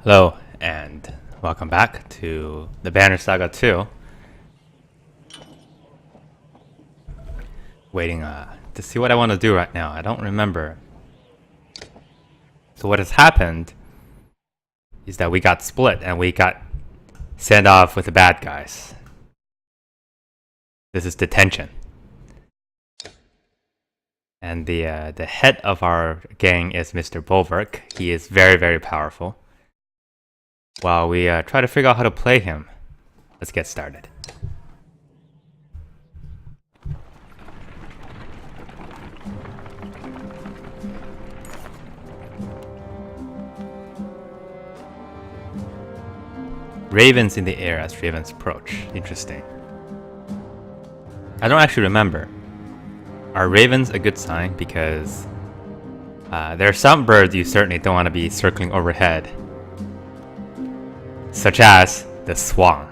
Hello, and welcome back to the Banner Saga 2. Waiting to see what I want to do right now. I don't remember. So what has happened is that we got split and we got sent off with the bad guys. This is detention. And the head of our gang is Mr. Bolverk. He is very, very powerful. While we try to figure out how to play him, let's get started. Ravens in the air as ravens approach. Interesting. I don't actually remember. Are ravens a good sign? Because there are some birds you certainly don't want to be circling overhead. Such as the swan.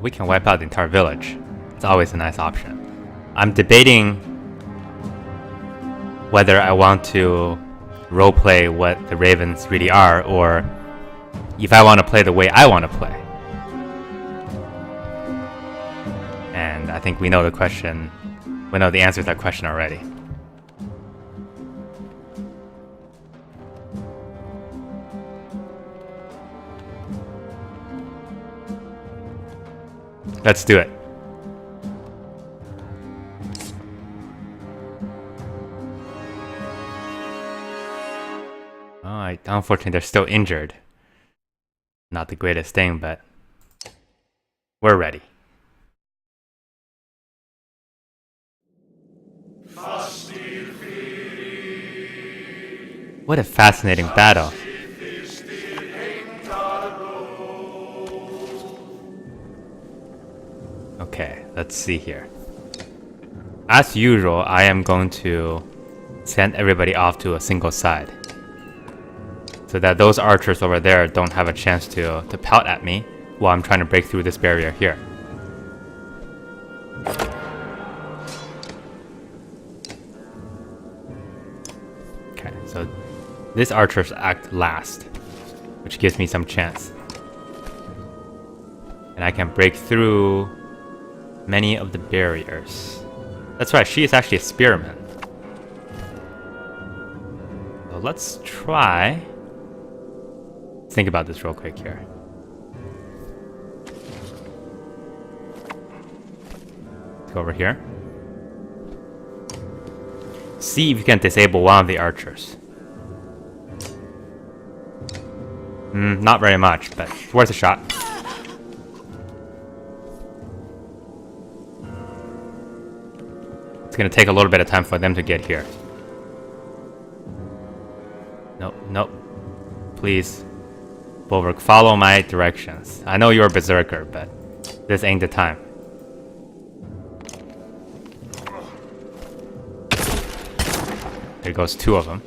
We can wipe out the entire village. It's always a nice option. I'm debating whether I want to roleplay what the ravens really are, or if I want to play the way I want to play. And I think we know the answer to that question already. Let's do it. Oh, unfortunately, they're still injured. Not the greatest thing, but we're ready. What a fascinating battle. Okay, let's see here. As usual, I am going to send everybody off to a single side, so that those archers over there don't have a chance to pout at me while I'm trying to break through this barrier here. Okay, so these archers act last, which gives me some chance. And I can break through many of the barriers. That's right, she is actually a spearman. So let's try. Think about this real quick here. Let's go over here. See if you can disable one of the archers. Not very much, but it's worth a shot. It's gonna take a little bit of time for them to get here. Nope. Please. Bolverk, follow my directions. I know you're a berserker, but this ain't the time. There goes two of them.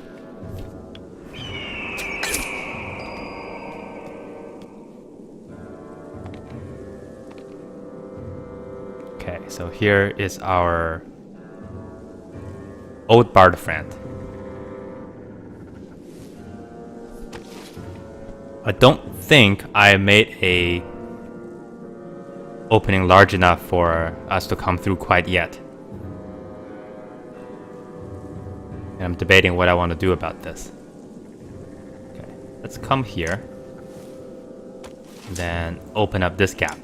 Okay, so here is our old bard friend. I don't think I made a opening large enough for us to come through quite yet. And I'm debating what I want to do about this. Okay, let's come here. Then open up this gap.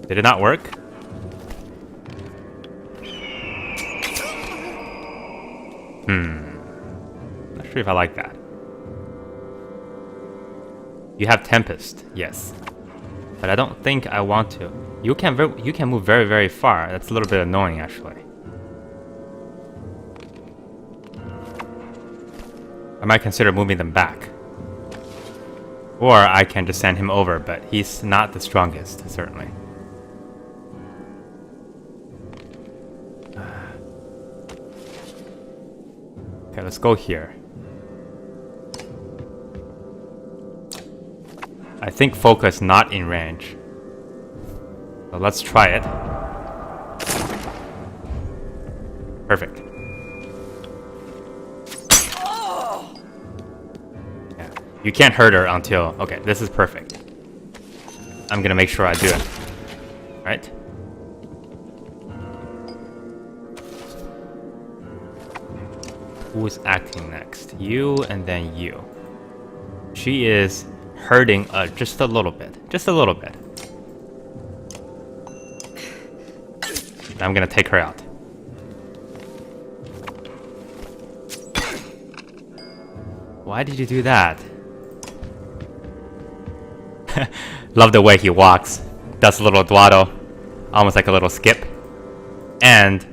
Did it not work? Not sure if I like that. You have Tempest, yes. But I don't think I want to. You can move very, very far. That's a little bit annoying, actually. I might consider moving them back. Or I can just send him over, but he's not the strongest, certainly. Okay, let's go here. I think Folka is not in range. So let's try it. Perfect. Yeah. You can't hurt her until... Okay, this is perfect. I'm gonna make sure I do it. Right? Who's acting next? You and then you. She is hurting just a little bit. Just a little bit. I'm gonna take her out. Why did you do that? Love the way he walks. Does a little dwaddle. Almost like a little skip. And...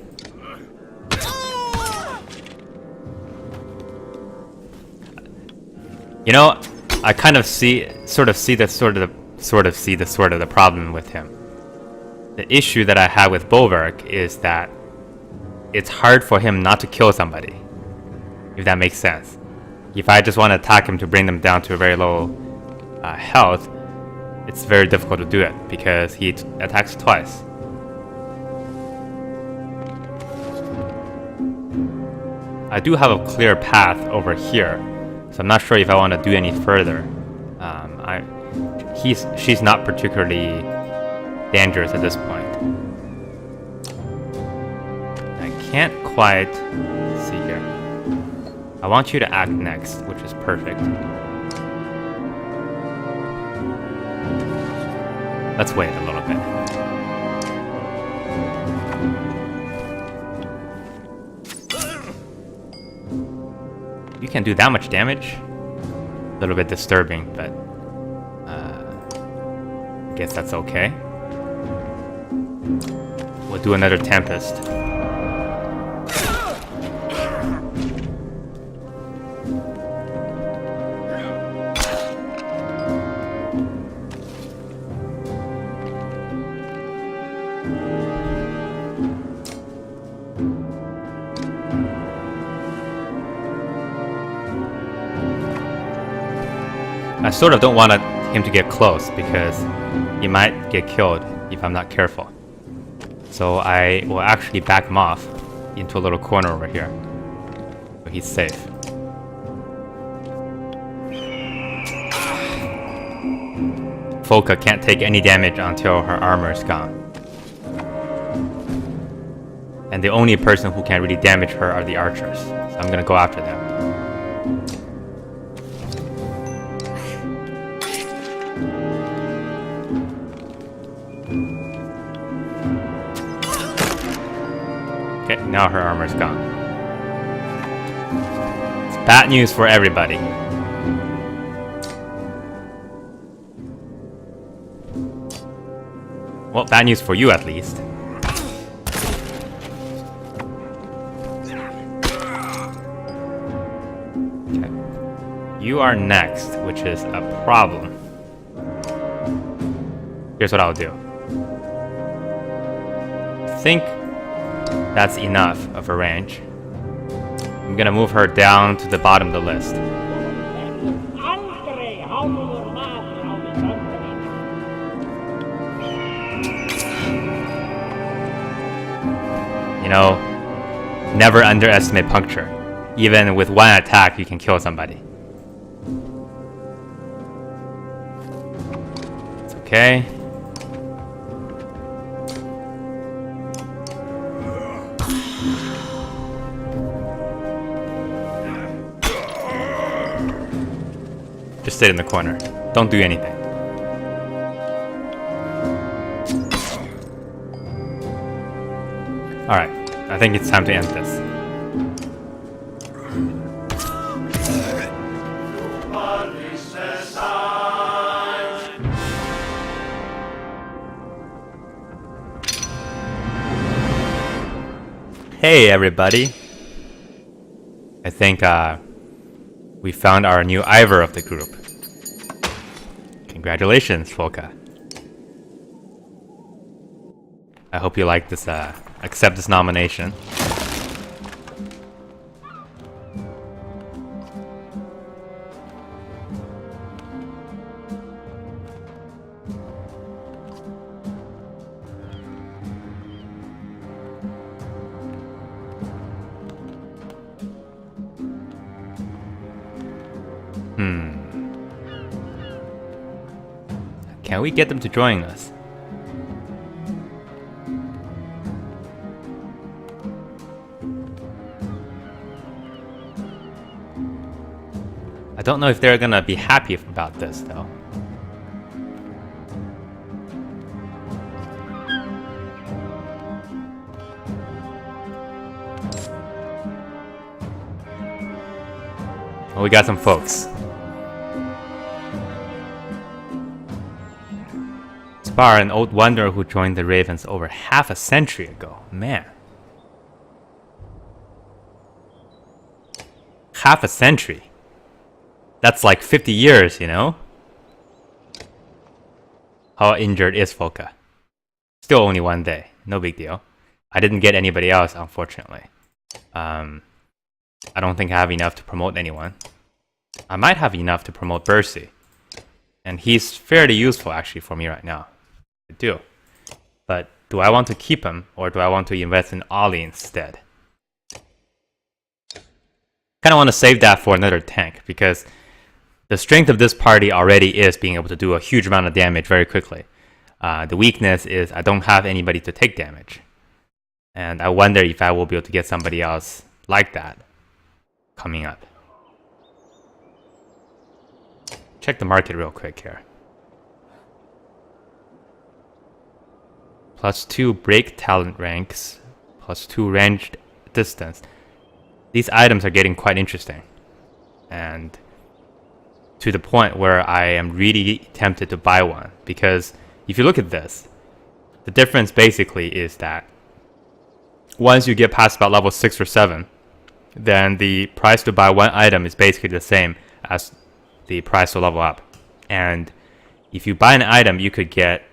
You know, I kind of see the problem with him. The issue that I have with Bolverk is that it's hard for him not to kill somebody. If that makes sense. If I just want to attack him to bring them down to a very low health, it's very difficult to do it because he attacks twice. I do have a clear path over here, so I'm not sure if I want to do any further. She's not particularly dangerous at this point. I can't quite see here. I want you to act next, which is perfect. Let's wait a little bit. You can't do that much damage? A little bit disturbing, but I guess that's okay. We'll do another Tempest. I sort of don't want him to get close because he might get killed if I'm not careful. So I will actually back him off into a little corner over here, so he's safe. Folka can't take any damage until her armor is gone. And the only person who can really damage her are the archers. So I'm gonna go after them. Okay, now her armor's gone. It's bad news for everybody. Well, bad news for you at least. Okay. You are next, which is a problem. Here's what I'll do. I think that's enough of a range. I'm gonna move her down to the bottom of the list. You know, never underestimate puncture. Even with one attack, you can kill somebody. It's okay. Just sit in the corner. Don't do anything. Alright, I think it's time to end this. Hey everybody! I think we found our new Ivor of the group. Congratulations, Folka. I hope you like this, accept this nomination. Can we get them to join us? I don't know if they're gonna be happy about this though. Well, we got some folks. Spar, an old wanderer who joined the Ravens over half a century ago. Man. Half a century. That's like 50 years, you know? How injured is Foka? Still only 1 day. No big deal. I didn't get anybody else, unfortunately. I don't think I have enough to promote anyone. I might have enough to promote Bercy. And he's fairly useful, actually, for me right now. I do. But do I want to keep him, or do I want to invest in Ollie instead? Kind of want to save that for another tank, because the strength of this party already is being able to do a huge amount of damage very quickly. The weakness is I don't have anybody to take damage. And I wonder if I will be able to get somebody else like that coming up. Check the market real quick here. +2 break talent ranks, +2 ranged distance. These items are getting quite interesting. And to the point where I am really tempted to buy one. Because if you look at this, the difference basically is that once you get past about level 6 or 7, then the price to buy one item is basically the same as the price to level up. And if you buy an item, you could get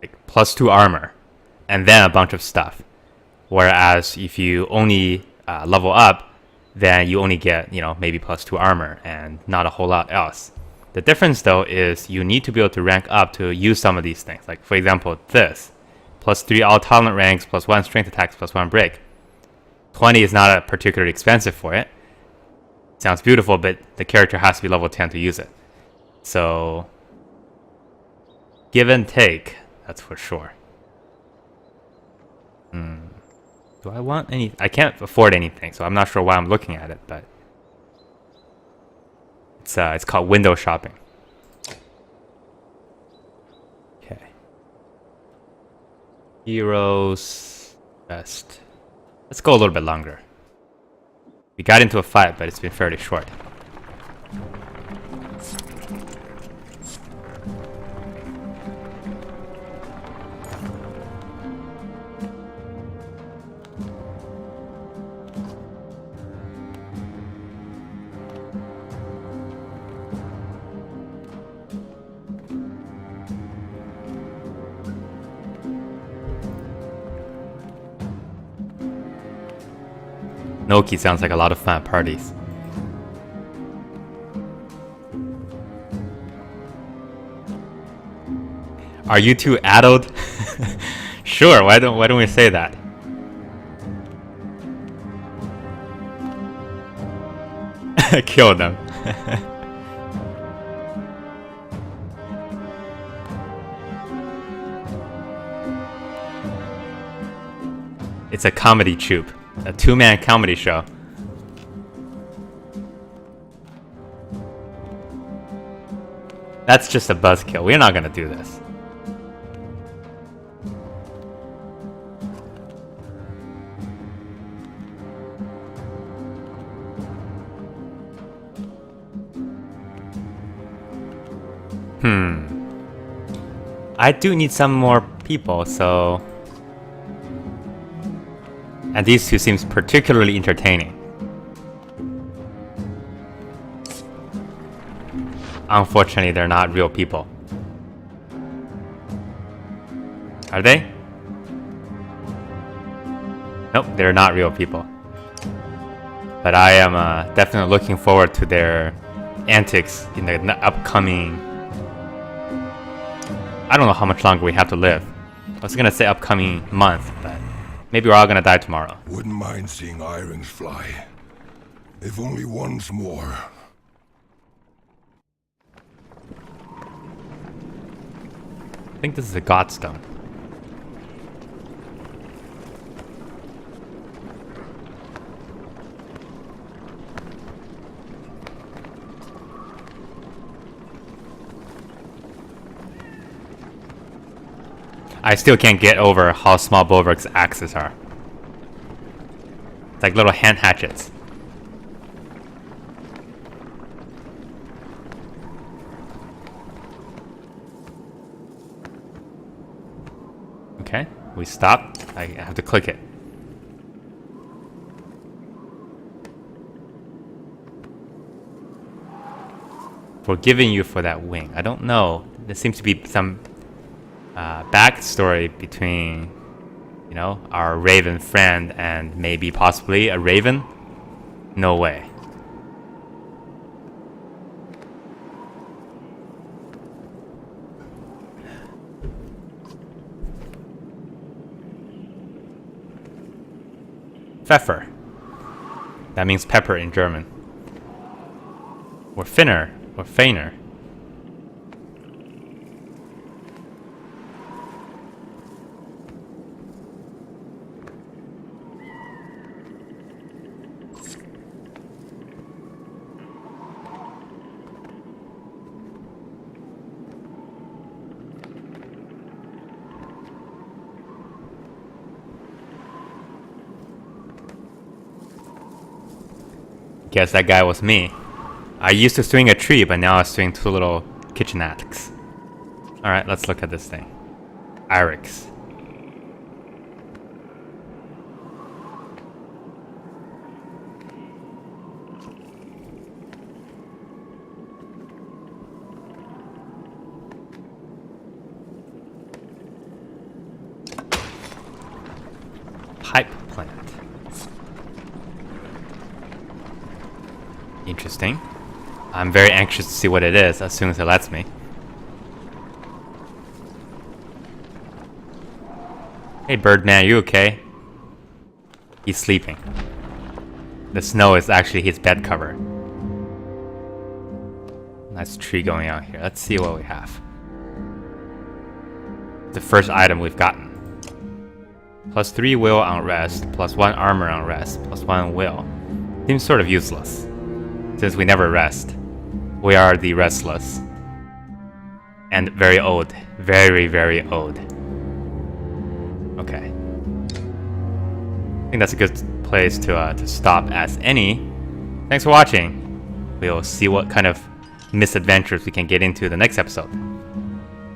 like +2 armor and then a bunch of stuff. Whereas if you only level up, then you only get, you know, maybe +2 armor and not a whole lot else. The difference though is you need to be able to rank up to use some of these things. Like for example, this. +3 all talent ranks, +1 strength attacks, +1 break. 20 is not particularly expensive for it. Sounds beautiful, but the character has to be level 10 to use it. So, give and take, that's for sure. Do I want any? I can't afford anything, so I'm not sure why I'm looking at it, but it's called window shopping. Okay. Heroes best. Let's go a little bit longer. We got into a fight, but it's been fairly short. Noki sounds like a lot of fun at parties. Are you too addled? Sure, why don't we say that? Kill them. It's a comedy troupe. A 2-man comedy show. That's just a buzzkill. We're not gonna do this. I do need some more people, so... And these two seems particularly entertaining. Unfortunately, they're not real people. Are they? Nope, they're not real people. But I am definitely looking forward to their antics in the upcoming... I don't know how much longer we have to live. I was gonna say upcoming month, but maybe we're all gonna die tomorrow. Wouldn't mind seeing irons fly. If only once more. I think this is a godstone. I still can't get over how small Bolverk's axes are. It's like little hand hatchets. Okay, we stopped. I have to click it. Forgiving you for that wing. I don't know. There seems to be some backstory between, you know, our raven friend and maybe possibly a raven. No way. Pfeffer. That means pepper in German. Or Finner. Or Feiner. Guess that guy was me. I used to swing a tree, but now I swing two little kitchen axe. Alright, let's look at this thing. Irex. Pipe plant. Interesting. I'm very anxious to see what it is as soon as it lets me. Hey Birdman, you okay? He's sleeping. The snow is actually his bed cover. Nice tree going out here. Let's see what we have. The first item we've gotten. +3 will on rest, +1 armor on rest, +1 will. Seems sort of useless, since we never rest. We are the restless. And very old. Very, very old. Okay. I think that's a good place to stop as any. Thanks for watching. We'll see what kind of misadventures we can get into the next episode.